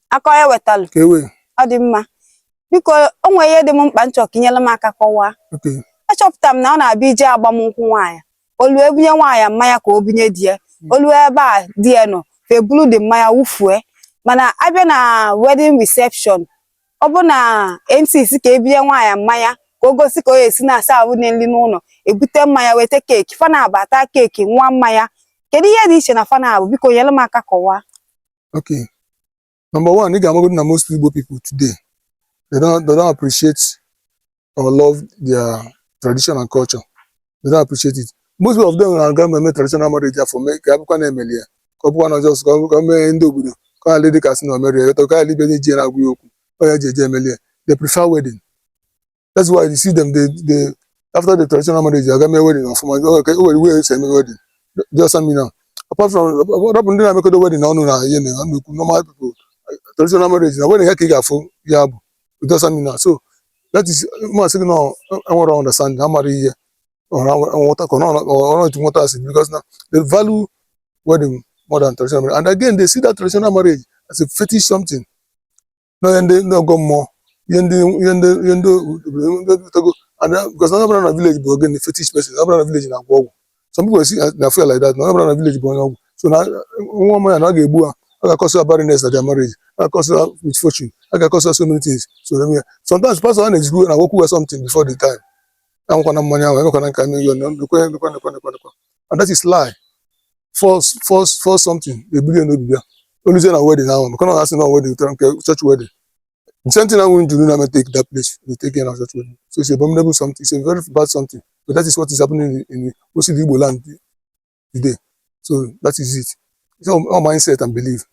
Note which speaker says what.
Speaker 1: Aka ya wetalụ.
Speaker 2: Kewe.
Speaker 1: Ọ dị mma. Biko o nwere ihe dị m mkpa nchọ ka inyere m aka kọwaa.
Speaker 2: Okay.
Speaker 1: Achọpụtara m na ọ na-abịa ije agbamnkwụ nwaanyị. Olu ebunye nwaanyị mmanya ka o bunye di ya. Olu ebe a di ya nọ, febulu dị mmanya wufue. Mana abịa na wedding reception, ọ bụ na MC ka ebunye nwaanyị mmanya ka o gosi ka o esi na-asa ahụ nri n'ụlọ, ebute mmanya weta keeki, fana abata keeki nwa mmanya. Kedu ihe dị iche na fana abụ? Biko nyere m aka kọwaa.
Speaker 2: Okay. Number one, you can na most Igbo people today. They don't appreciate or love their tradition and culture. They don't appreciate it. Most of them are going to traditional marriage for me. Kabukwa na emelia. Kabukwa na just come ndo obodo. Ka lady casino marry. To ka libe ni je na agwu okwu. Oya je emelia. They prefer wedding. That's why you see them. They after the traditional marriage, they are going to wedding. Okay, we say wedding. Just a minute. Apart from what happened, I make the wedding. No, normal people. Traditional marriage. Now when you hear for yabu, it doesn't mean that. So that is more saying no. I want to understand how marry or what else because now they value wedding more than traditional marriage. And again, they see that traditional marriage as a fetish something. No, and they no go more. And because I'm not a village, but again the fetish person. I'm not a village in Agwo. Some people see they feel like that. No, I'm not a village, but so now one man I get bua. I can cause barrenness at their marriage. I can cause misfortune. I can cause so many things. So sometimes pastor is good and I work with something before the time. I'm gonna money. I'm gonna come in. And that is lie. False something. They begin to be there. Only say a wedding now. I'm not asking a wedding. Church wedding. Something I want to do. I'm take that place. They take care of church wedding. So it's abominable something. It's a very bad something. But that is what is happening in mostly the Igbo land today. So that is it. It's all mindset and belief.